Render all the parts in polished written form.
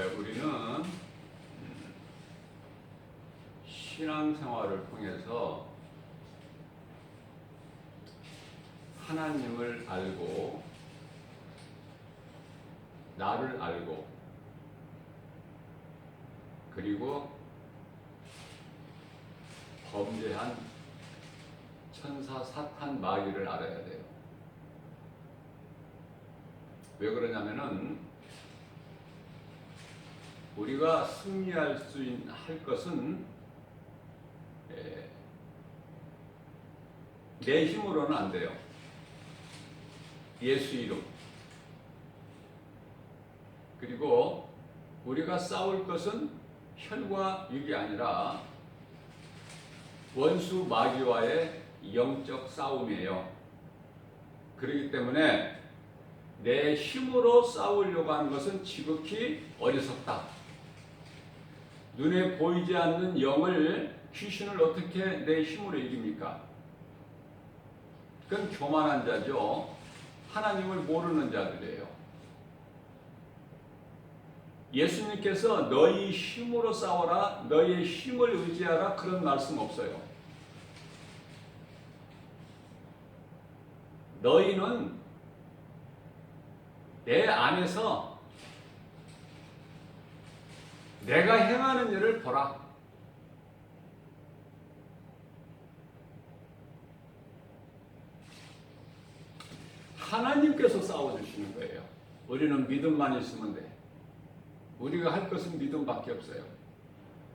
우리는 신앙생활을 통해서 하나님을 알고 나를 알고 그리고 범죄한 천사 사탄 마귀를 알아야 돼요. 왜 그러냐면은 우리가 승리할 수 할 것은 내 힘으로는 안 돼요. 예수 이름. 그리고 우리가 싸울 것은 혈과 육이 아니라 원수 마귀와의 영적 싸움이에요. 그렇기 때문에 내 힘으로 싸우려고 하는 것은 지극히 어리석다. 눈에 보이지 않는 영을, 귀신을 어떻게 내 힘으로 이깁니까? 그건 교만한 자죠. 하나님을 모르는 자들이에요. 예수님께서 너희 힘으로 싸워라, 너희의 힘을 의지하라, 그런 말씀 없어요. 너희는 내 안에서 내가 행하는 일을 보라. 하나님께서 싸워주시는 거예요. 우리는 믿음만 있으면 돼. 우리가 할 것은 믿음밖에 없어요.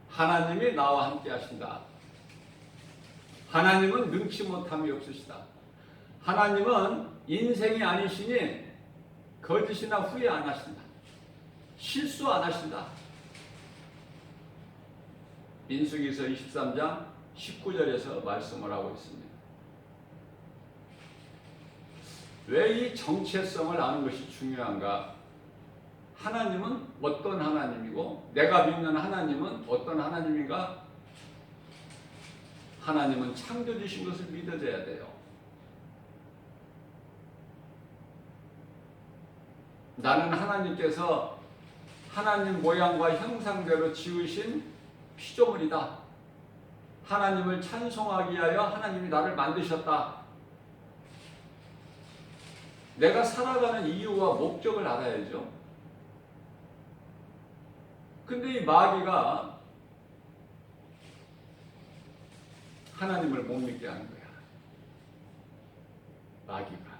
하나님이 나와 함께 하신다. 하나님은 능치 못함이 없으시다. 하나님은 인생이 아니시니 거짓이나 후회 안 하신다. 실수 안 하신다. 민수기서 23장 19절에서 말씀을 하고 있습니다. 왜 이 정체성을 아는 것이 중요한가? 하나님은 어떤 하나님이고 내가 믿는 하나님은 어떤 하나님인가? 하나님은 창조주신 것을 믿어줘야 돼요. 나는 하나님께서 하나님 모양과 형상대로 지으신 피조물이다. 하나님을 찬송하기 위하여 하나님이 나를 만드셨다. 내가 살아가는 이유와 목적을 알아야죠. 근데 이 마귀가 하나님을 못 믿게 하는 거야. 마귀가.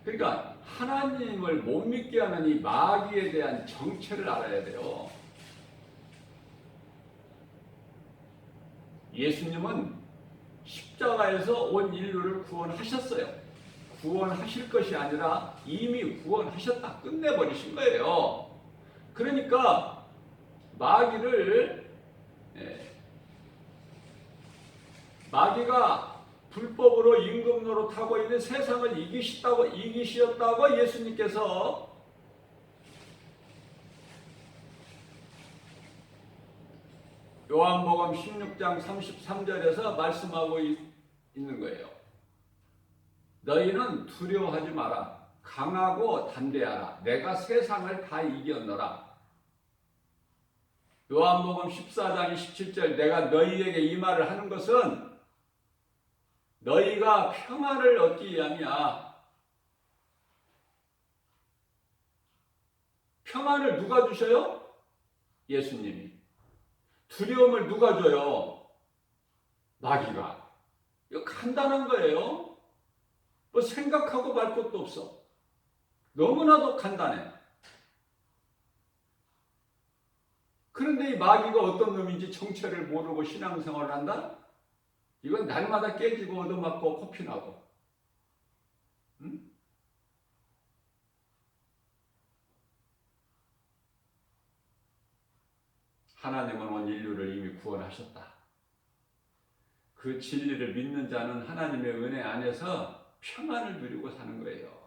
그러니까 하나님을 못 믿게 하는 이 마귀에 대한 정체를 알아야 돼요. 예수님은 십자가에서 온 인류를 구원하셨어요. 구원하실 것이 아니라 이미 구원하셨다. 끝내버리신 거예요. 그러니까 마귀가 불법으로 임금 노릇하고 있는 세상을 이기셨다고 예수님께서 요한복음 16장 33절에서 말씀하고 있는 거예요. 너희는 두려워하지 마라. 강하고 담대하라. 내가 세상을 다 이겼노라. 요한복음 14장 27절 내가 너희에게 이 말을 하는 것은 너희가 평안을 얻기 위함이야. 평안을 누가 주셔요? 예수님이. 두려움을 누가 줘요? 마귀가. 이거 간단한 거예요. 뭐 생각하고 말 것도 없어. 너무나도 간단해. 그런데 이 마귀가 어떤 놈인지 정체를 모르고 신앙생활을 한다? 이건 날마다 깨지고 얻어맞고 코피나고. 응? 하나님은 온 인류를 이미 구원하셨다. 그 진리를 믿는 자는 하나님의 은혜 안에서 평안을 누리고 사는 거예요.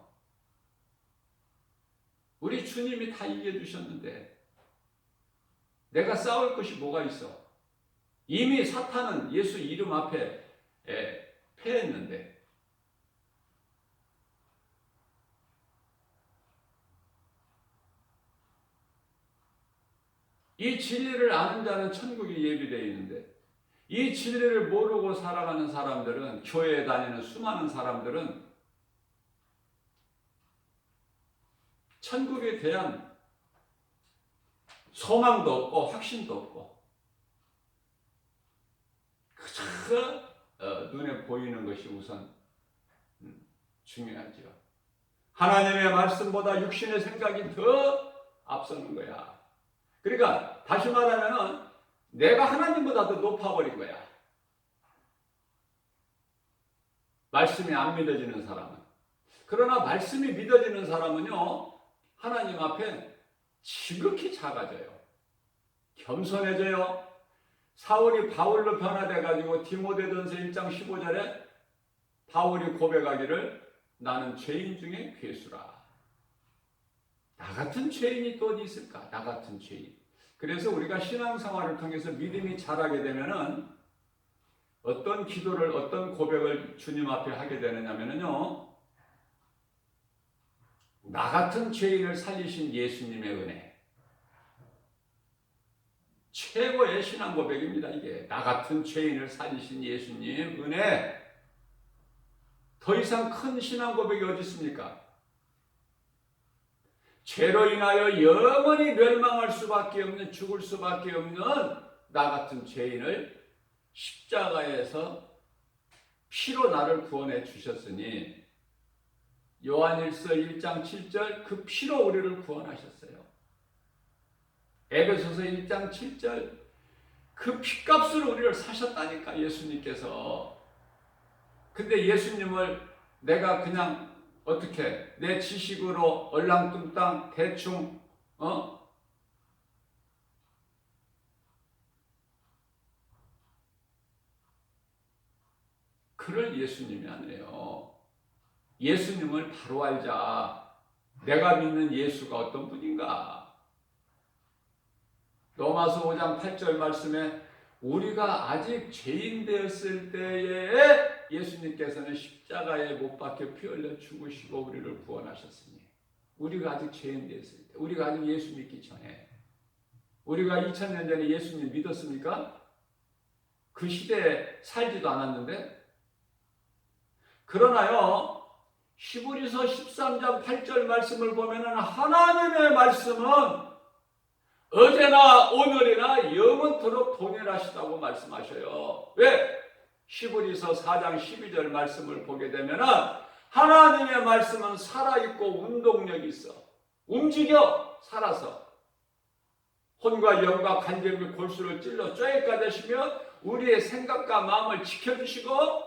우리 주님이 다 이겨주셨는데 내가 싸울 것이 뭐가 있어? 이미 사탄은 예수 이름 앞에 패했는데 이 진리를 아는 자는 천국이 예비되어 있는데 이 진리를 모르고 살아가는 사람들은, 교회에 다니는 수많은 사람들은 천국에 대한 소망도 없고 확신도 없고 그저 눈에 보이는 것이 우선 중요하죠. 하나님의 말씀보다 육신의 생각이 더 앞서는 거야. 그러니까 다시 말하면 내가 하나님보다 더 높아버린 거야. 말씀이 안 믿어지는 사람은. 그러나 말씀이 믿어지는 사람은요, 하나님 앞에 지극히 작아져요. 겸손해져요. 사울이 바울로 변화돼가지고 디모데전서 1장 15절에 바울이 고백하기를 나는 죄인 중에 괴수라. 나 같은 죄인이 또 어디 있을까? 나 같은 죄인. 그래서 우리가 신앙생활을 통해서 믿음이 자라게 되면은 어떤 기도를, 어떤 고백을 주님 앞에 하게 되느냐면요, 나 같은 죄인을 살리신 예수님의 은혜. 최고의 신앙 고백입니다, 이게. 나 같은 죄인을 살리신 예수님 은혜. 더 이상 큰 신앙 고백이 어디 있습니까? 죄로 인하여 영원히 멸망할 수밖에 없는, 죽을 수밖에 없는 나 같은 죄인을 십자가에서 피로 나를 구원해 주셨으니 요한일서 1장 7절 그 피로 우리를 구원하셨어요. 에베소서 1장 7절 그 피값으로 우리를 사셨다니까, 예수님께서. 근데 예수님을 내가 그냥 어떻게 내 지식으로 얼랑뚱땅 대충 그럴 예수님이 아니에요. 예수님을 바로 알자. 내가 믿는 예수가 어떤 분인가. 로마서 5장 8절 말씀에 우리가 아직 죄인 되었을 때에 예수님께서는 십자가에 못 박혀 피 흘려 죽으시고 우리를 구원하셨으니, 우리가 아직 죄인 되었을 때, 우리가 아직 예수 믿기 전에, 우리가 2000년 전에 예수님 믿었습니까? 그 시대에 살지도 않았는데. 그러나요, 히브리서 13장 8절 말씀을 보면은 하나님의 말씀은 어제나 오늘이나 영원토록 동일하시다고 말씀하셔요. 왜? 히브리서 4장 12절 말씀을 보게 되면은 하나님의 말씀은 살아있고 운동력이 있어. 움직여, 살아서. 혼과 영과 관절 및 골수를 찔러 쪼개까 되시며 우리의 생각과 마음을 지켜주시고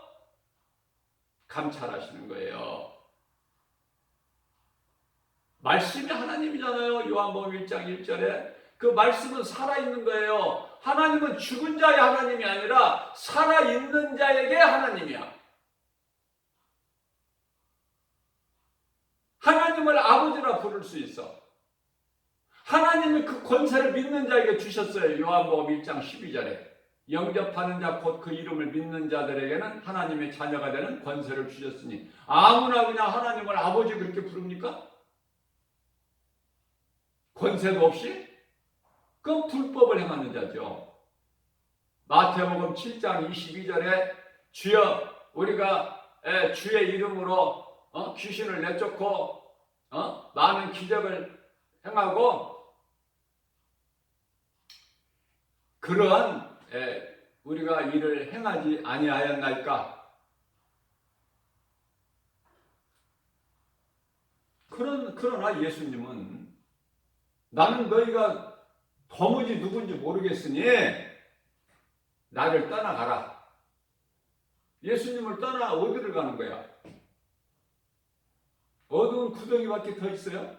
감찰하시는 거예요. 말씀이 하나님이잖아요. 요한복음 1장 1절에 그 말씀은 살아있는 거예요. 하나님은 죽은 자의 하나님이 아니라 살아있는 자에게 하나님이야. 하나님을 아버지라 부를 수 있어. 하나님이 그 권세를 믿는 자에게 주셨어요. 요한복음 1장 12절에 영접하는 자 곧 그 이름을 믿는 자들에게는 하나님의 자녀가 되는 권세를 주셨으니. 아무나 그냥 하나님을 아버지 그렇게 부릅니까? 권세도 없이? 그건 불법을 행하는 자죠. 마태복음 7장 22절에 주여 우리가 주의 이름으로 귀신을 내쫓고 많은 기적을 행하고 그러한 우리가 일을 행하지 아니하였나이까? 그러나 예수님은 나는 너희가 도무지 누군지 모르겠으니 나를 떠나가라. 예수님을 떠나 어디를 가는 거야? 어두운 구덩이밖에 더 있어요?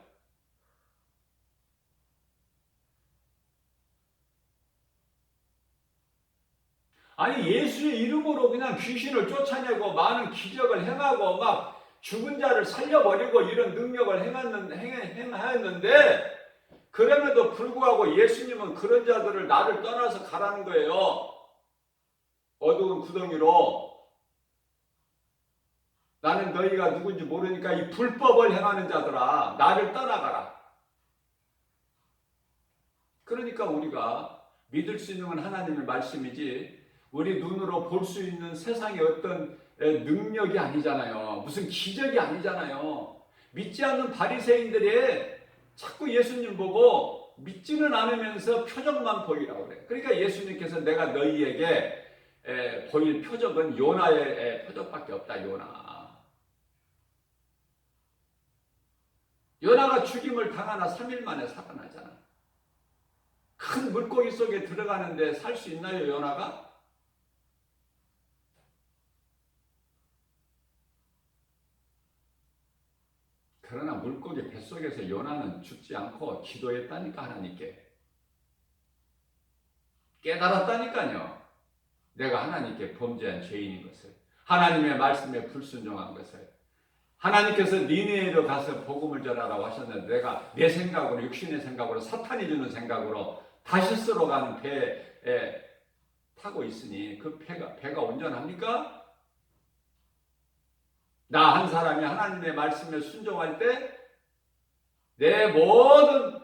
아니 예수의 이름으로 그냥 귀신을 쫓아내고 많은 기적을 행하고 막 죽은 자를 살려버리고 이런 능력을 행하였는데 그럼에도 불구하고 예수님은 그런 자들을 나를 떠나서 가라는 거예요. 어두운 구덩이로. 나는 너희가 누군지 모르니까 이 불법을 행하는 자들아 나를 떠나가라. 그러니까 우리가 믿을 수 있는 건 하나님의 말씀이지 우리 눈으로 볼 수 있는 세상의 어떤 능력이 아니잖아요. 무슨 기적이 아니잖아요. 믿지 않는 바리새인들이 자꾸 예수님 보고 믿지는 않으면서 표적만 보이라고 그래요. 그러니까 예수님께서 내가 너희에게 보일 표적은 요나의 표적밖에 없다. 요나가 죽임을 당하나 3일 만에 살아나잖아. 큰 물고기 속에 들어가는데 살 수 있나요, 요나가? 그러나 물고기 뱃속에서 요나는 죽지 않고 기도했다니까. 하나님께 깨달았다니까요. 내가 하나님께 범죄한 죄인인 것을, 하나님의 말씀에 불순종한 것을. 하나님께서 니네로 가서 복음을 전하라고 하셨는데 내가 내 생각으로, 육신의 생각으로, 사탄이 주는 생각으로 다시스로 가는 배에 타고 있으니 그 배가 온전합니까? 나 한 사람이 하나님의 말씀에 순종할 때 내 모든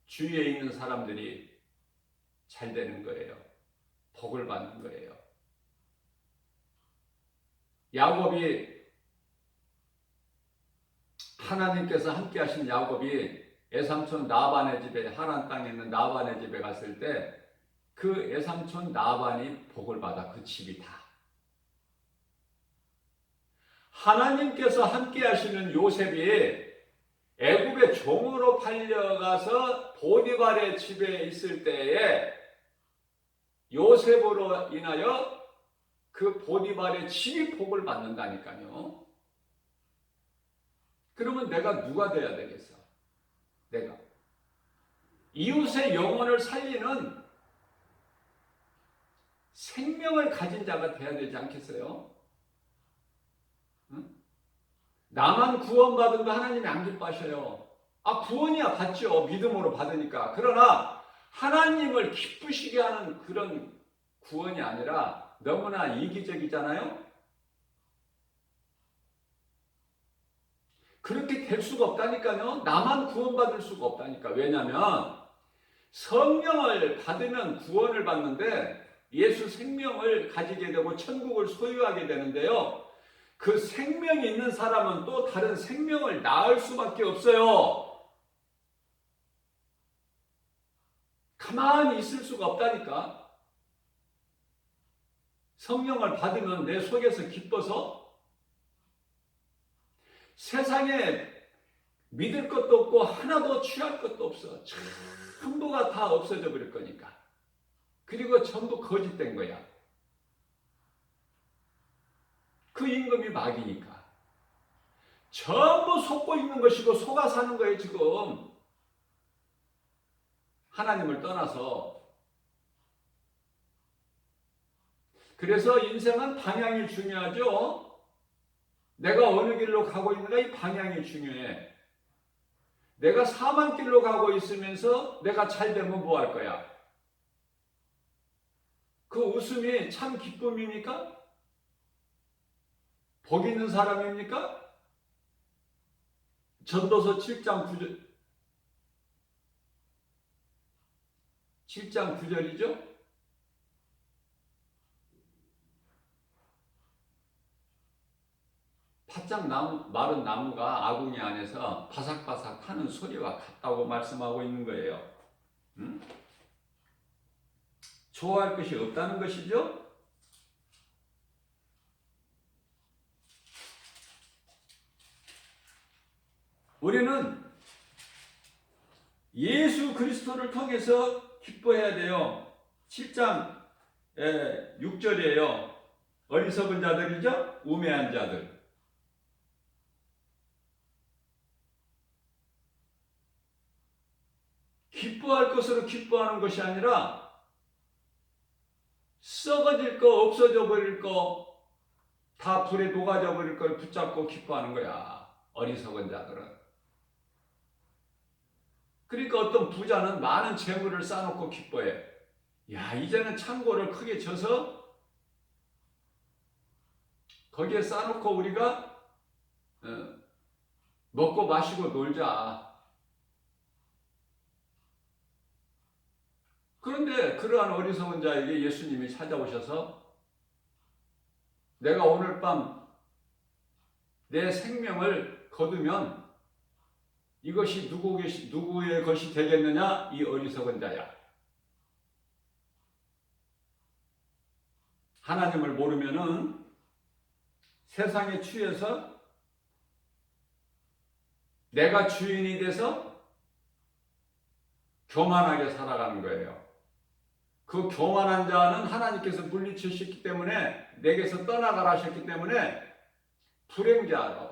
주위에 있는 사람들이 잘 되는 거예요. 복을 받는 거예요. 야곱이, 하나님께서 함께 하신 야곱이 애삼촌 나반의 집에, 하란 땅에 있는 나반의 집에 갔을 때 그 애삼촌 나반이 복을 받아. 그 집이 다. 하나님께서 함께 하시는 요셉이 애굽의 종으로 팔려가서 보디발의 집에 있을 때에 요셉으로 인하여 그 보디발의 집이 복을 받는다니까요. 그러면 내가 누가 돼야 되겠어? 내가 이웃의 영혼을 살리는 생명을 가진 자가 돼야 되지 않겠어요? 응? 나만 구원받은 거 하나님이 안 기뻐하셔요. 구원이야 받죠. 믿음으로 받으니까. 그러나 하나님을 기쁘시게 하는 그런 구원이 아니라 너무나 이기적이잖아요. 그렇게 될 수가 없다니까요. 나만 구원받을 수가 없다니까. 왜냐하면 성령을 받으면 구원을 받는데 예수 생명을 가지게 되고 천국을 소유하게 되는데요. 그 생명이 있는 사람은 또 다른 생명을 낳을 수밖에 없어요. 가만히 있을 수가 없다니까. 성령을 받으면 내 속에서 기뻐서 세상에 믿을 것도 없고 하나도 취할 것도 없어. 전부가 다 없어져 버릴 거니까. 그리고 전부 거짓된 거야. 그 임금이 마귀니까. 전부 속고 있는 것이고 속아 사는 거예요 지금. 하나님을 떠나서. 그래서 인생은 방향이 중요하죠. 내가 어느 길로 가고 있는가, 이 방향이 중요해. 내가 사망 길로 가고 있으면서 내가 잘 되면 뭐 할 거야? 그 웃음이 참 기쁨입니까? 복 있는 사람입니까? 전도서 7장 9절이죠? 바짝 마른 나무가 아궁이 안에서 바삭바삭 하는 소리와 같다고 말씀하고 있는 거예요. 응? 좋아할 것이 없다는 것이죠? 우리는 예수 그리스도를 통해서 기뻐해야 돼요. 7장 6절이에요. 어리석은 자들이죠? 우매한 자들. 기뻐할 것으로 기뻐하는 것이 아니라 썩어질 거, 없어져 버릴 거, 다 불에 녹아져 버릴 걸 붙잡고 기뻐하는 거야. 어리석은 자들은. 그러니까 어떤 부자는 많은 재물을 쌓아놓고 기뻐해. 야, 이제는 창고를 크게 쳐서 거기에 쌓아놓고 우리가 먹고 마시고 놀자. 그러한 어리석은 자에게 예수님이 찾아오셔서 내가 오늘 밤 내 생명을 거두면 이것이 누구의 것이 되겠느냐? 이 어리석은 자야. 하나님을 모르면은 세상에 취해서 내가 주인이 돼서 교만하게 살아가는 거예요. 그 교만한 자는 하나님께서 물리치셨기 때문에 내게서 떠나가라 하셨기 때문에 불행자로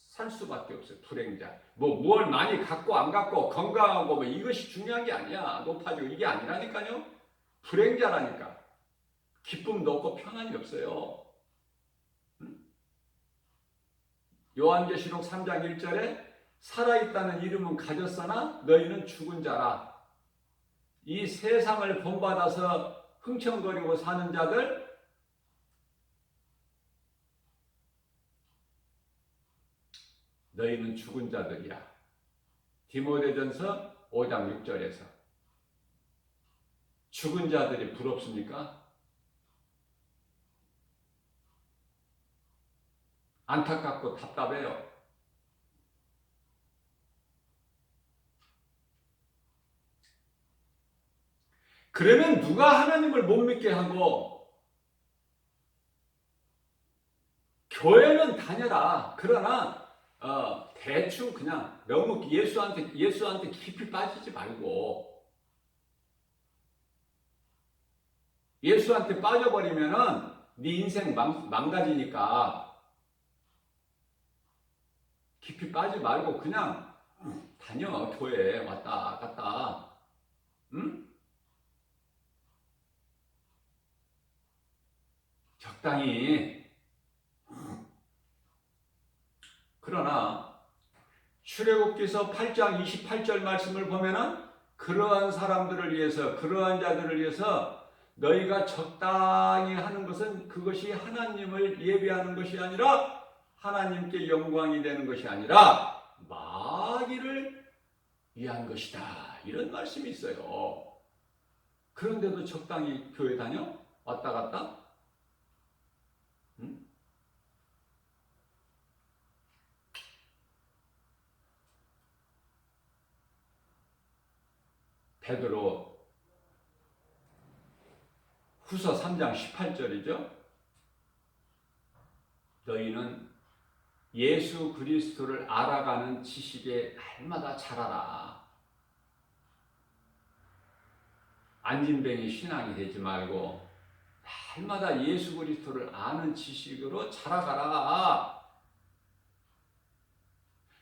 살 수밖에 없어요. 불행자. 뭘 많이 갖고 안 갖고 건강하고 뭐 이것이 중요한 게 아니야. 높아지고 이게 아니라니까요. 불행자라니까. 기쁨도 없고 평안이 없어요. 요한계시록 3장 1절에 살아있다는 이름은 가졌으나 너희는 죽은 자라. 이 세상을 본받아서 흥청거리고 사는 자들, 너희는 죽은 자들이야. 디모데전서 5장 6절에서. 죽은 자들이 부럽습니까? 안타깝고 답답해요. 그러면 누가 하나님을 못 믿게 하고 교회는 다녀라. 그러나 대충 그냥 너무 예수한테 깊이 빠지지 말고 예수한테 빠져버리면은 네 인생 망가지니까 깊이 빠지지 말고 그냥 다녀. 교회 왔다 갔다. 응? 적당히. 그러나 출애굽기서 8장 28절 말씀을 보면은 그러한 사람들을 위해서, 그러한 자들을 위해서 너희가 적당히 하는 것은 그것이 하나님을 예배하는 것이 아니라 하나님께 영광이 되는 것이 아니라 마귀를 위한 것이다. 이런 말씀이 있어요. 그런데도 적당히 교회 다녀? 왔다 갔다? 응? 베드로 후서 3장 18절이죠. 너희는 예수 그리스도를 알아가는 지식에 날마다 자라라. 안진뱅이 신앙이 되지 말고 날마다 예수 그리스도를 아는 지식으로 자라가라.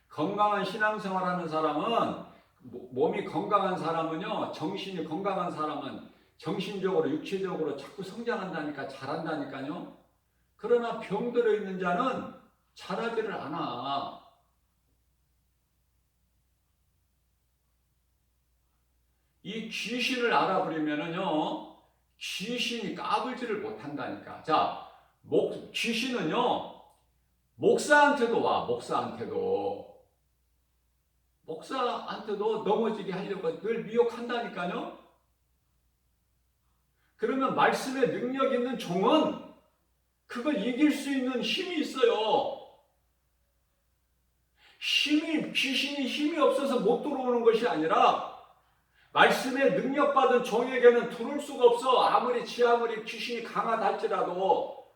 건강한 신앙생활하는 사람은, 몸이 건강한 사람은요, 정신이 건강한 사람은 정신적으로 육체적으로 자꾸 성장한다니까, 자란다니까요. 그러나 병들어 있는 자는 자라지를 않아. 이 귀신을 알아버리면은요, 귀신이 까불지를 못한다니까. 자, 귀신은요, 목사한테도 와. 목사한테도 넘어지게 하려고 늘 미혹한다니까요. 그러면 말씀에 능력 있는 종은 그걸 이길 수 있는 힘이 있어요. 귀신이 힘이 없어서 못 들어오는 것이 아니라 말씀에 능력받은 종에게는 들어올 수가 없어. 아무리 귀신이 강하다 할지라도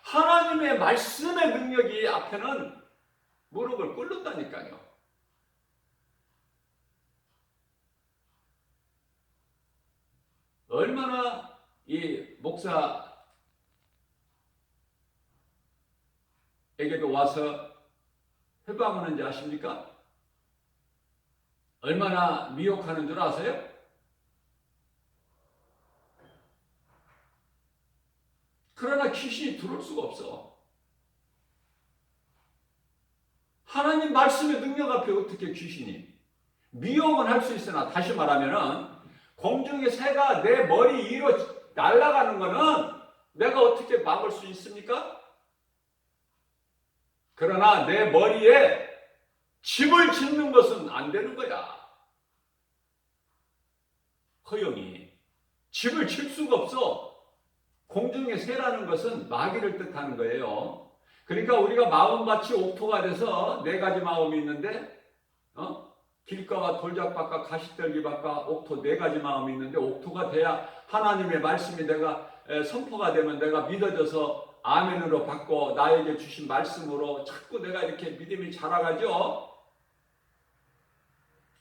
하나님의 말씀의 능력이 앞에는 무릎을 꿇는다니까요. 얼마나 이 목사에게도 와서 회방하는지 아십니까? 얼마나 미혹하는 줄 아세요? 그러나 귀신이 들어올 수가 없어. 하나님 말씀의 능력 앞에 어떻게 귀신이. 미혹은 할 수 있으나, 다시 말하면은 공중의 새가 내 머리 위로 날아가는 거는 내가 어떻게 막을 수 있습니까? 그러나 내 머리에 집을 짓는 것은 안 되는 거야. 허영이. 집을 칠 수가 없어. 공중의 새라는 것은 마귀를 뜻하는 거예요. 그러니까 우리가 마음밭이 옥토가 돼서 네 가지 마음이 있는데 길가와 돌잡밭과 가시떨기밭과 옥토 네 가지 마음이 있는데 옥토가 돼야 하나님의 말씀이 내가 선포가 되면 내가 믿어져서 아멘으로 받고 나에게 주신 말씀으로 자꾸 내가 이렇게 믿음이 자라가죠.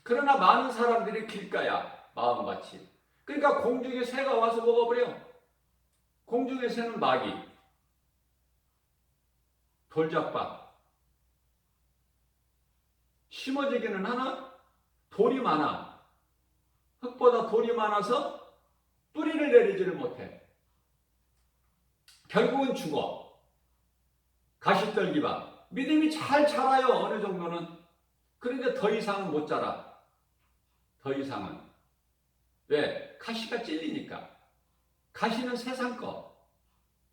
그러나 많은 사람들이 길가야 마음밭이. 그러니까 공중의 새가 와서 먹어버려. 공중의 새는 마귀, 돌잡밭. 심어지기는 하나 돌이 많아. 흙보다 돌이 많아서 뿌리를 내리지를 못해. 결국은 죽어. 가시떨기밭. 믿음이 잘 자라요. 어느 정도는. 그런데 더 이상은 못 자라. 더 이상은. 왜? 가시가 찔리니까. 가시는 세상 거.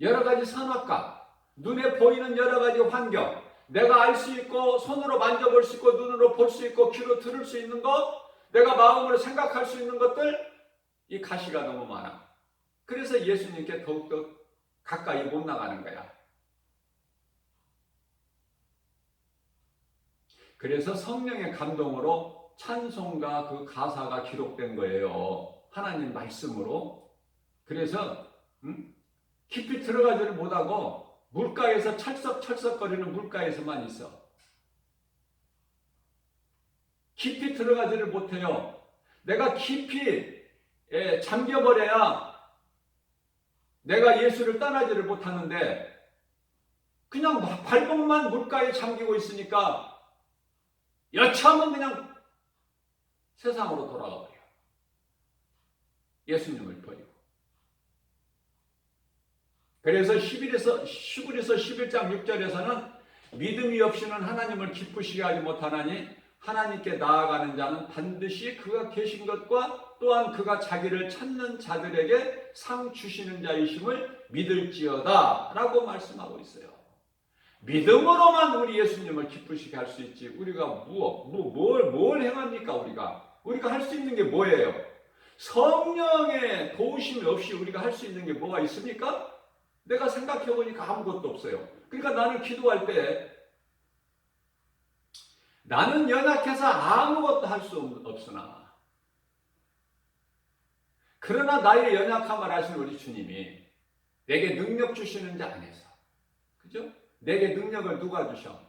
여러 가지 선악과. 눈에 보이는 여러 가지 환경. 내가 알 수 있고 손으로 만져볼 수 있고 눈으로 볼 수 있고 귀로 들을 수 있는 것. 내가 마음으로 생각할 수 있는 것들. 이 가시가 너무 많아. 그래서 예수님께 더욱더 가까이 못 나가는 거야. 그래서 성령의 감동으로 찬송과 그 가사가 기록된 거예요. 하나님 말씀으로. 그래서 깊이 들어가지를 못하고 물가에서 철썩철썩거리는 물가에서만 있어. 깊이 들어가지를 못해요. 내가 깊이 잠겨버려야 내가 예수를 떠나지를 못하는데 그냥 발목만 물가에 잠기고 있으니까 여차하면 그냥 세상으로 돌아가 버려. 예수님을 버리고. 그래서 11에서 11장 6절에서는 믿음이 없이는 하나님을 기쁘시게 하지 못하나니 하나님께 나아가는 자는 반드시 그가 계신 것과 또한 그가 자기를 찾는 자들에게 상 주시는 자이심을 믿을지어다 라고 말씀하고 있어요. 믿음으로만 우리 예수님을 기쁘시게 할 수 있지. 우리가 뭘 행합니까? 우리가 할 수 있는 게 뭐예요? 성령의 도우심이 없이 우리가 할 수 있는 게 뭐가 있습니까? 내가 생각해 보니까 아무것도 없어요. 그러니까 나는 기도할 때 나는 연약해서 아무것도 할 수 없으나 그러나 나의 연약함을 아시는 우리 주님이 내게 능력 주시는 자 안에서, 그죠? 내게 능력을 누가 주셔?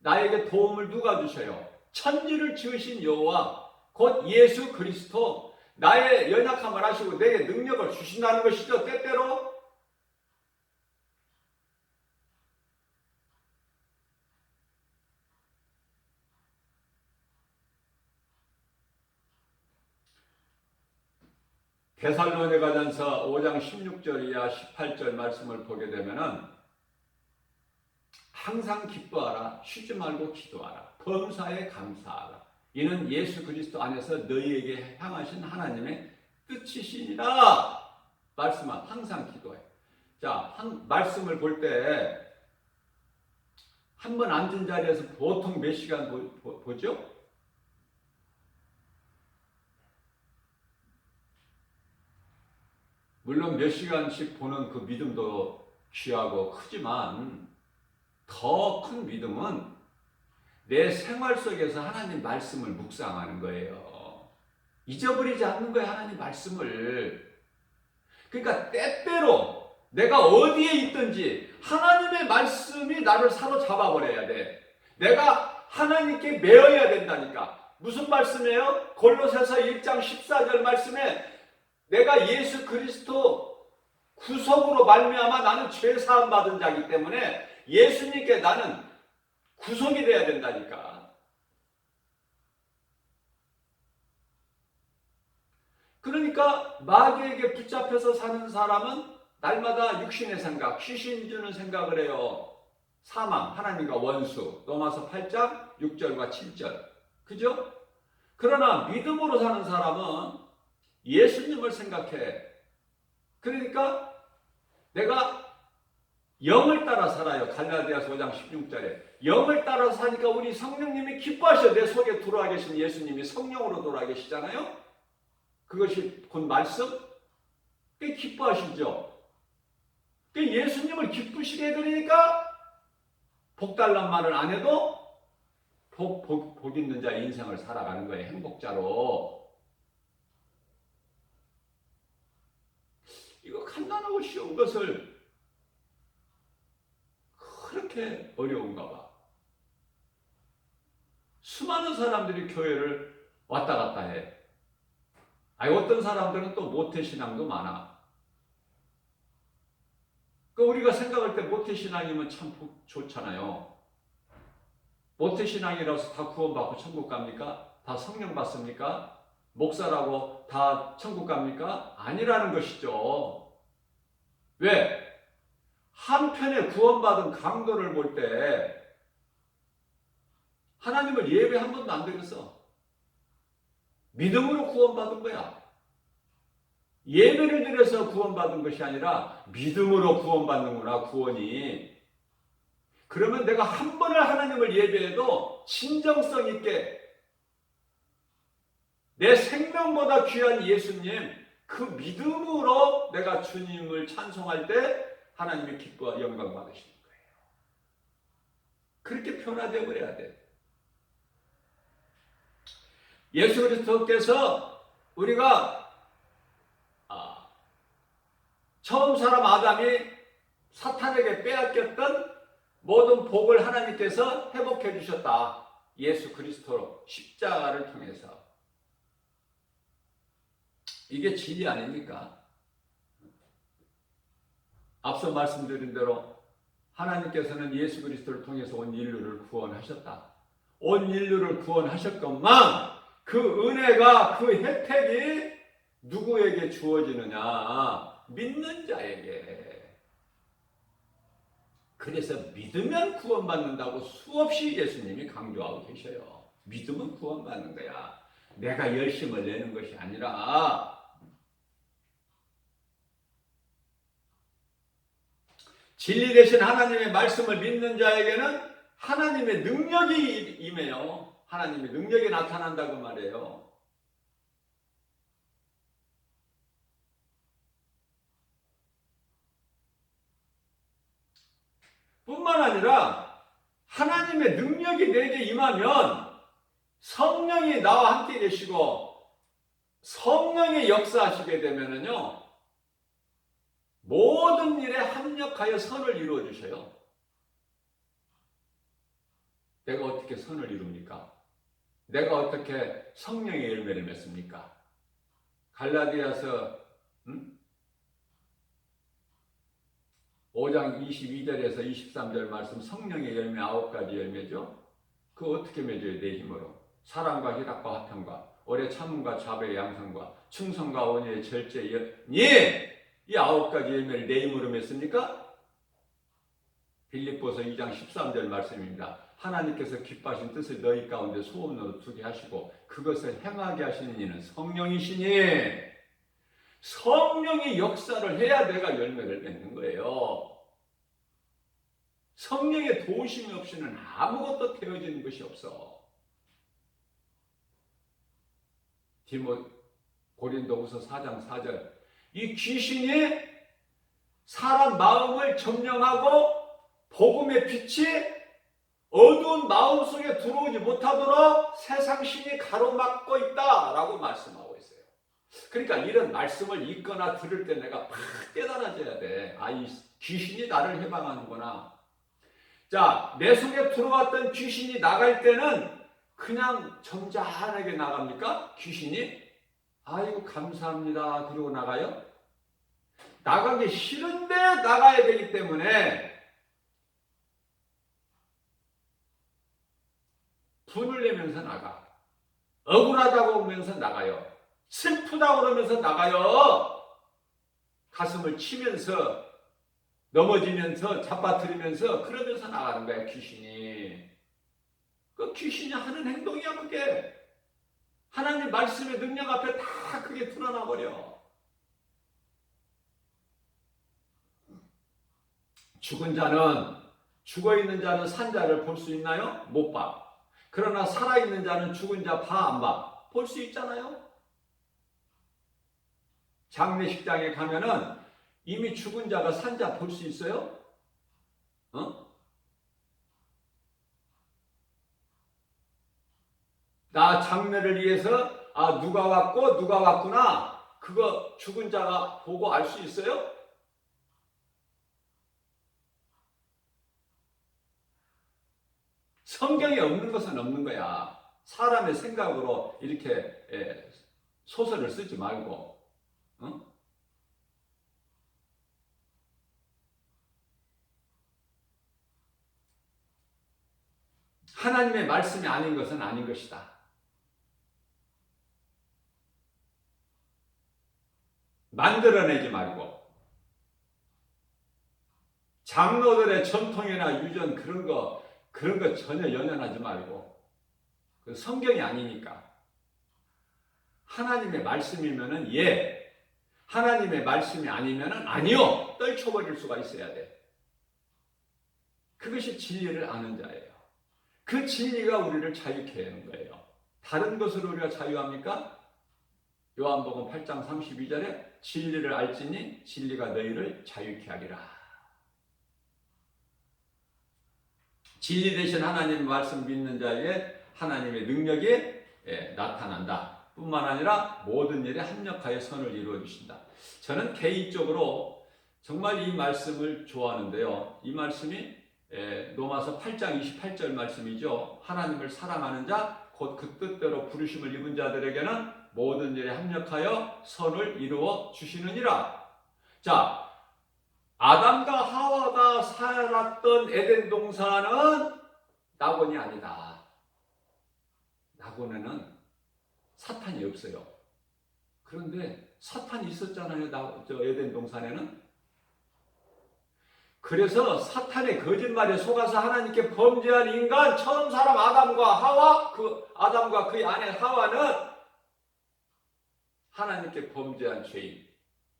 나에게 도움을 누가 주셔요? 천지를 지으신 여호와 곧 예수 그리스도 나의 연약함을 아시고 내게 능력을 주신다는 것이죠. 때때로 데살로니가전서 5장 16절 이하 18절 말씀을 보게 되면은 항상 기뻐하라, 쉬지 말고 기도하라, 범사에 감사하라. 이는 예수 그리스도 안에서 너희에게 향하신 하나님의 뜻이시니라. 말씀은 항상 기도해. 자, 말씀을 볼 때 한 번 앉은 자리에서 보통 몇 시간 보죠? 물론 몇 시간씩 보는 그 믿음도 귀하고 크지만 더 큰 믿음은 내 생활 속에서 하나님 말씀을 묵상하는 거예요. 잊어버리지 않는 거예요, 하나님 말씀을. 그러니까 때때로 내가 어디에 있든지 하나님의 말씀이 나를 사로잡아 버려야 돼. 내가 하나님께 매어야 된다니까. 무슨 말씀이에요? 골로새서 1장 14절 말씀에 내가 예수 그리스도 구속으로 말미암아 나는 죄 사함 받은 자이기 때문에 예수님께 나는 구속이 돼야 된다니까. 그러니까 마귀에게 붙잡혀서 사는 사람은 날마다 육신의 생각, 귀신 주는 생각을 해요. 사망, 하나님과 원수. 로마서 8장 6절과 7절. 그죠? 그러나 믿음으로 사는 사람은 예수님을 생각해. 그러니까 내가 영을 따라 살아요. 갈라디아서 5장 16절에. 영을 따라 사니까 우리 성령님이 기뻐하셔. 내 속에 들어와 계신 예수님이 성령으로 돌아와 계시잖아요. 그것이 곧 말씀? 꽤 기뻐하시죠? 예수님을 기쁘시게 해드리니까 복달란 말을 안 해도 복 있는 자의 인생을 살아가는 거예요. 행복자로. 이거 간단하고 쉬운 것을 그렇게 어려운가 봐. 수많은 사람들이 교회를 왔다 갔다 해. 어떤 사람들은 또 모태신앙도 많아. 우리가 생각할 때 모태신앙이면 참 좋잖아요. 모태신앙이라서 다 구원받고 천국 갑니까? 다 성령 받습니까? 목사라고 다 천국 갑니까? 아니라는 것이죠. 왜? 한편에 구원받은 강도를 볼 때 하나님을 예배 한 번도 안 드렸어. 믿음으로 구원받은 거야. 예배를 드려서 구원받은 것이 아니라 믿음으로 구원받는구나, 구원이. 그러면 내가 한 번을 하나님을 예배해도 진정성 있게 내 생명보다 귀한 예수님, 그 믿음으로 내가 주님을 찬송할 때 하나님의 기뻐와 영광 받으시는 거예요. 그렇게 변화되어 버려야 돼. 예수 그리스도께서 우리가 처음 사람 아담이 사탄에게 빼앗겼던 모든 복을 하나님께서 회복해 주셨다. 예수 그리스도로 십자가를 통해서. 이게 진리 아닙니까? 앞서 말씀드린 대로 하나님께서는 예수 그리스도를 통해서 온 인류를 구원하셨다. 온 인류를 구원하셨건만 그 은혜가, 그 혜택이 누구에게 주어지느냐? 믿는 자에게. 그래서 믿으면 구원받는다고 수없이 예수님이 강조하고 계셔요. 믿으면 구원받는 거야. 내가 열심을 내는 것이 아니라. 진리 되신 하나님의 말씀을 믿는 자에게는 하나님의 능력이 임해요. 하나님의 능력이 나타난다고 말해요. 뿐만 아니라 하나님의 능력이 내게 임하면 성령이 나와 함께 계시고 성령이 역사하시게 되면은요, 모든 일에 합력하여 선을 이루어 주셔요. 내가 어떻게 선을 이룹니까? 내가 어떻게 성령의 열매를 맺습니까? 갈라디아서 5장 22절에서 23절 말씀, 성령의 열매 9가지 열매죠. 그거 어떻게 맺어요? 내 힘으로. 사랑과 희락과 화평과 오래 참음과 자비의 양성과 충성과 온유의 절제의 이 9가지 열매를 내 힘으로 맺습니까? 빌립보서 2장 13절 말씀입니다. 하나님께서 기뻐하신 뜻을 너희 가운데 소원으로 두게 하시고 그것을 행하게 하시는 이는 성령이시니, 성령이 역사를 해야 내가 열매를 맺는 거예요. 성령의 도우심이 없이는 아무것도 되어지는 것이 없어. 고린도후서 4장 4절, 이 귀신이 사람 마음을 점령하고 복음의 빛이 어두운 마음 속에 들어오지 못하도록 세상 신이 가로막고 있다라고 말씀하고 있어요. 그러니까 이런 말씀을 읽거나 들을 때 내가 팍 깨달아져야 돼. 이 귀신이 나를 해방하는구나. 자, 내 속에 들어왔던 귀신이 나갈 때는 그냥 점잖하게 나갑니까? 귀신이? 아이고 감사합니다. 그러고 나가요? 나가기 싫은데 나가야 되기 때문에 분을 내면서 나가. 억울하다고 하면서 나가요. 슬프다고 그러면서 나가요. 가슴을 치면서 넘어지면서 잡아뜨리면서 그러면서 나가는 거야, 귀신이. 그 귀신이 하는 행동이야, 그게. 하나님 말씀의 능력 앞에 다 그게 드러나 버려. 죽어있는 자는 산 자를 볼 수 있나요? 못 봐. 그러나 살아있는 자는 죽은 자 봐, 안 봐? 볼 수 있잖아요. 장례식장에 가면은 이미 죽은 자가 산 자 볼 수 있어요? 나 장례를 위해서 누가 왔고 누가 왔구나 그거 죽은 자가 보고 알 수 있어요? 성경에 없는 것은 없는 거야. 사람의 생각으로 이렇게 소설을 쓰지 말고. 하나님의 말씀이 아닌 것은 아닌 것이다. 만들어내지 말고 장로들의 전통이나 유전 그런 거 전혀 연연하지 말고 그 성경이 아니니까 하나님의 말씀이면은 예, 하나님의 말씀이 아니면은 아니요 떨쳐버릴 수가 있어야 돼. 그것이 진리를 아는 자예요. 그 진리가 우리를 자유케 하는 거예요. 다른 것으로 우리가 자유합니까? 요한복음 8장 32절에 진리를 알지니 진리가 너희를 자유케 하리라. 진리 되신 하나님 말씀 믿는 자에게 하나님의 능력이 나타난다. 뿐만 아니라 모든 일에 합력하여 선을 이루어 주신다. 저는 개인적으로 정말 이 말씀을 좋아하는데요. 이 말씀이 로마서 8장 28절 말씀이죠. 하나님을 사랑하는 자, 곧 그 뜻대로 부르심을 입은 자들에게는 모든 일에 합력하여 선을 이루어 주시느니라. 자, 아담과 하와가 살았던 에덴 동산은 낙원이 아니다. 낙원에는 사탄이 없어요. 그런데 사탄이 있었잖아요. 에덴 동산에는. 그래서 사탄의 거짓말에 속아서 하나님께 범죄한 인간 처음 사람 아담과 하와, 아담과 그의 아내 하와는 하나님께 범죄한 죄인,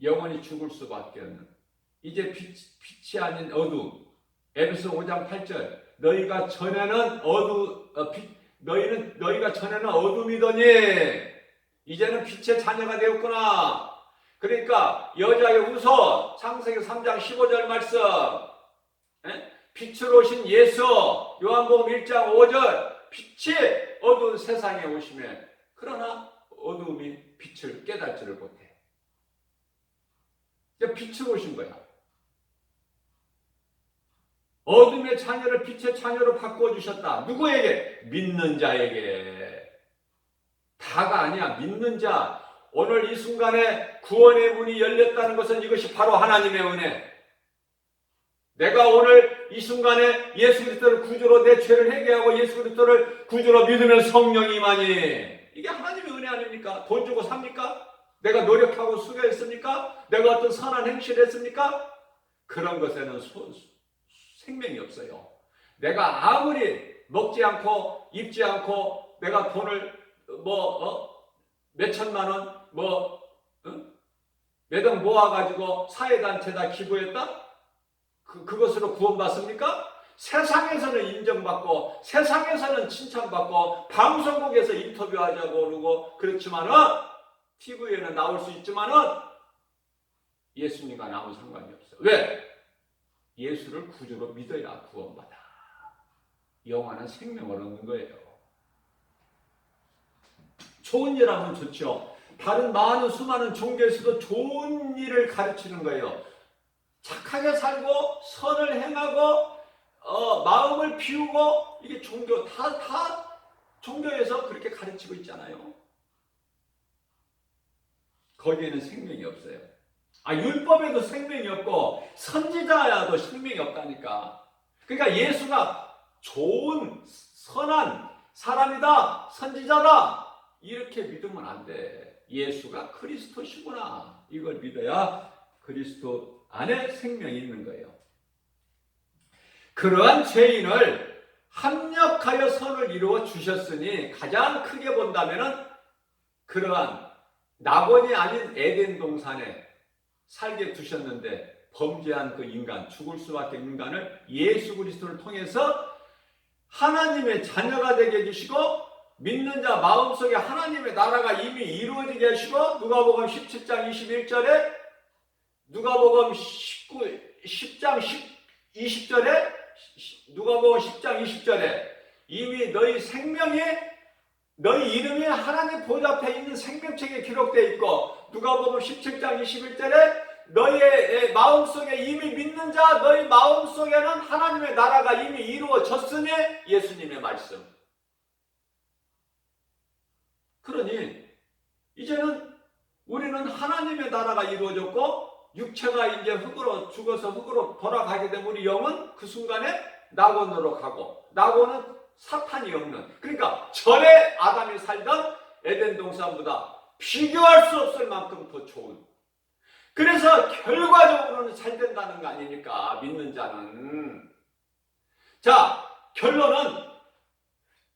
영원히 죽을 수밖에 없는 이제 빛이 아닌 어두. 에베소 5장 8절 너희가 전에는 너희가 전에는 어둠이더니 이제는 빛의 자녀가 되었구나. 그러니까 여자의 후손 창세기 3장 15절 말씀 빛으로 오신 예수 요한복음 1장 5절 빛이 어두운 세상에 오시면 그러나 어두움이 빛을 깨닫지를 못해. 그러니까 빛으로 오신 거야. 어둠의 자녀를 빛의 자녀로 바꿔주셨다. 누구에게? 믿는 자에게. 다가 아니야. 믿는 자. 오늘 이 순간에 구원의 문이 열렸다는 것은 이것이 바로 하나님의 은혜. 내가 오늘 이 순간에 예수 그리스도를 구주로 내 죄를 회개하고 예수 그리스도를 구주로 믿으면 성령이 임하니 이게 하나님의 은혜 아닙니까? 돈 주고 삽니까? 내가 노력하고 수고했습니까? 내가 어떤 선한 행실을 했습니까? 그런 것에는 생명이 없어요. 내가 아무리 먹지 않고 입지 않고 내가 돈을 몇천만 원 매달 모아가지고 사회단체에다 기부했다? 그것으로 구원받습니까? 세상에서는 인정받고 세상에서는 칭찬받고 방송국에서 인터뷰하자고 그러고 그렇지만은 TV에는 나올 수 있지만은 예수님과 아무 상관이 없어. 왜? 예수를 구주로 믿어야 구원받아. 영원한 생명을 얻는 거예요. 좋은 일 하면 좋죠. 다른 많은 수많은 종교에서도 좋은 일을 가르치는 거예요. 착하게 살고 선을 행하고 마음을 비우고 이게 종교 다 종교에서 그렇게 가르치고 있잖아요. 거기에는 생명이 없어요. 율법에도 생명이 없고 선지자야도 생명이 없다니까. 그러니까 예수가 좋은 선한 사람이다, 선지자다 이렇게 믿으면 안 돼. 예수가 그리스도시구나 이걸 믿어야 그리스도 안에 생명이 있는 거예요. 그러한 죄인을 합력하여 선을 이루어 주셨으니 가장 크게 본다면은 그러한 낙원이 아닌 에덴 동산에 살게 두셨는데 범죄한 그 인간, 죽을 수밖에 없는 인간을 예수 그리스도를 통해서 하나님의 자녀가 되게 해주시고 믿는 자 마음속에 하나님의 나라가 이미 이루어지게 하시고 누가복음 17장 21절에 누가복음 10장 20절에 누가복음 10장 20절에 이미 너희 생명이 너희 이름이 하나님 보좌 앞에 있는 생명책에 기록되어 있고 누가복음 17장 21절에 너희의 마음속에 이미 믿는 자 너희 마음속에는 하나님의 나라가 이미 이루어졌으니 예수님의 말씀. 그러니 이제는 우리는 하나님의 나라가 이루어졌고 육체가 이제 흙으로 죽어서 흙으로 돌아가게 되면 우리 영은 그 순간에 낙원으로 가고 낙원은 사탄이 없는 그러니까 전에 아담이 살던 에덴 동산보다 비교할 수 없을 만큼 더 좋은 그래서 결과적으로는 잘 된다는 거 아닙니까? 믿는 자는. 자, 결론은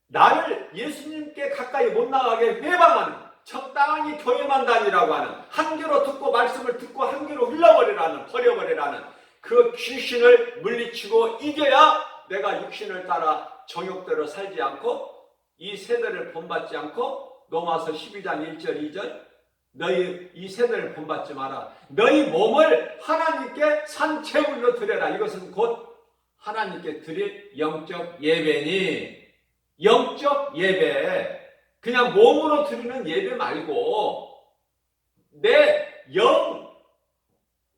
나를 예수님께 가까이 못 나가게 회방하는 적당히 교회만 다니라고 하는 한 귀로 듣고 말씀을 듣고 한 귀로 흘러버리라는 버려버리라는 그 귀신을 물리치고 이겨야 내가 육신을 따라 정욕대로 살지 않고 이 세대를 본받지 않고 로마서 12장 1절 2절 너희 이 세대를 본받지 마라. 너희 몸을 하나님께 산제물로 드려라. 이것은 곧 하나님께 드릴 영적 예배니 영적 예배 그냥 몸으로 드리는 예배 말고 내 영,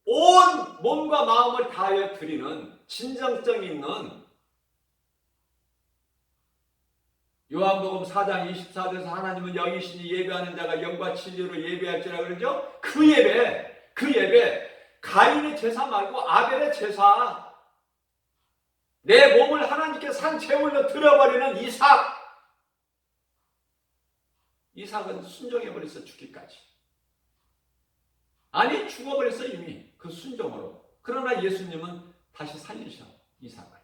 온 몸과 마음을 다하여 드리는 진정성 있는 요한복음 4장 24절에서 하나님은 영이시니 예배하는 자가 영과 진리로 예배할지라 그러죠. 그 예배 가인의 제사 말고 아벨의 제사 내 몸을 하나님께 산제물로 드려버리는 이삭은 순종해버렸어. 죽기까지. 아니 죽어버렸어 이미 그 순종으로. 그러나 예수님은 다시 살리셔 이삭을.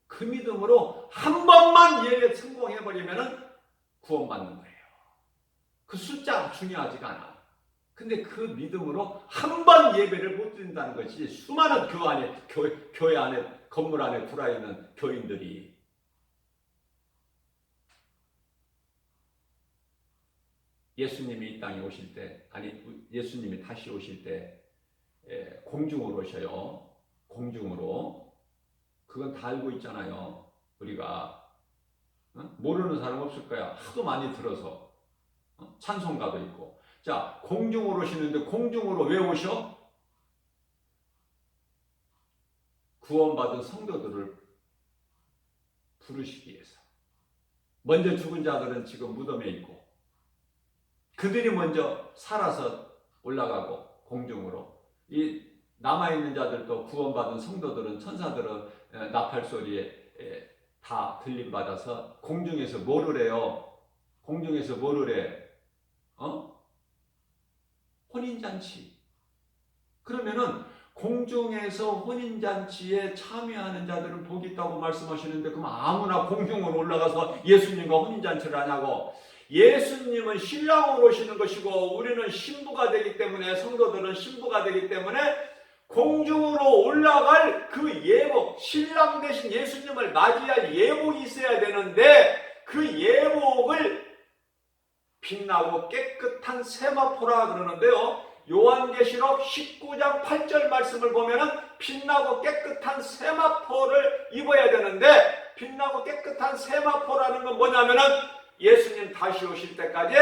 그 믿음으로 한 번만 예배 성공해버리면 구원받는 거예요. 그 숫자 중요하지가 않아. 근데 그 믿음으로 한 번 예배를 못 드린다는 것이 수많은 교회 안에 건물 안에 들어있는 교인들이 예수님이 이 땅에 오실 때 예수님이 다시 오실 때 공중으로 오셔요. 공중으로. 그건 다 알고 있잖아요. 우리가 모르는 사람 없을 거야. 하도 많이 들어서 찬송가도 있고. 자, 공중으로 오시는데 공중으로 왜 오셔? 구원받은 성도들을 부르시기 위해서. 먼저 죽은 자들은 지금 무덤에 있고 그들이 먼저 살아서 올라가고 공중으로 이 남아있는 자들도 구원받은 성도들은 천사들은 나팔소리에 다 들림받아서 공중에서 뭐를 해요? 공중에서 뭐를 해? 혼인잔치. 그러면은 공중에서 혼인잔치에 참여하는 자들은 복이 있다고 말씀하시는데 그럼 아무나 공중으로 올라가서 예수님과 혼인잔치를 하냐고. 예수님은 신랑으로 오시는 것이고 우리는 신부가 되기 때문에 성도들은 신부가 되기 때문에 공중으로 올라갈 그 예복, 신랑 대신 예수님을 맞이할 예복이 있어야 되는데 그 예복을 빛나고 깨끗한 세마포라 그러는데요. 요한계시록 19장 8절 말씀을 보면은 빛나고 깨끗한 세마포를 입어야 되는데 빛나고 깨끗한 세마포라는 건 뭐냐면은 예수님 다시 오실 때까지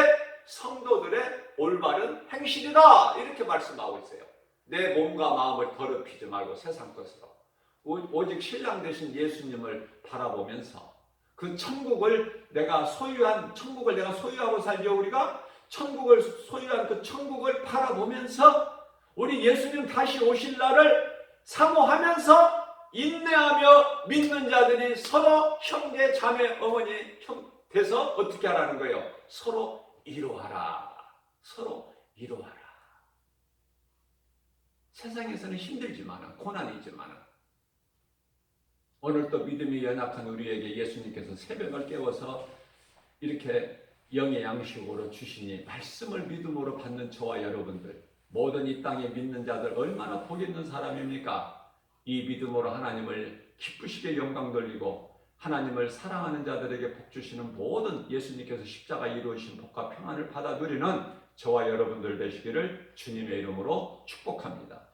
성도들의 올바른 행실이다 이렇게 말씀하고 있어요. 내 몸과 마음을 더럽히지 말고 세상 것으로 오직 신랑 되신 예수님을 바라보면서 그 천국을 내가 소유하고 살죠. 우리가 천국을 소유한 그 천국을 바라보면서 우리 예수님 다시 오실 날을 사모하면서 인내하며 믿는 자들이 서로 형제 자매 어머니 돼서 어떻게 하라는 거예요? 서로 이루어라. 서로 이루어라. 세상에서는 힘들지만 고난이지만 오늘 또 믿음이 연약한 우리에게 예수님께서 새벽을 깨워서 이렇게 영의 양식으로 주시니 말씀을 믿음으로 받는 저와 여러분들 모든 이 땅에 믿는 자들 얼마나 복 있는 사람입니까? 이 믿음으로 하나님을 기쁘시게 영광 돌리고 하나님을 사랑하는 자들에게 복 주시는 모든 예수님께서 십자가 이루신 복과 평안을 받아 누리는 저와 여러분들 되시기를 주님의 이름으로 축복합니다.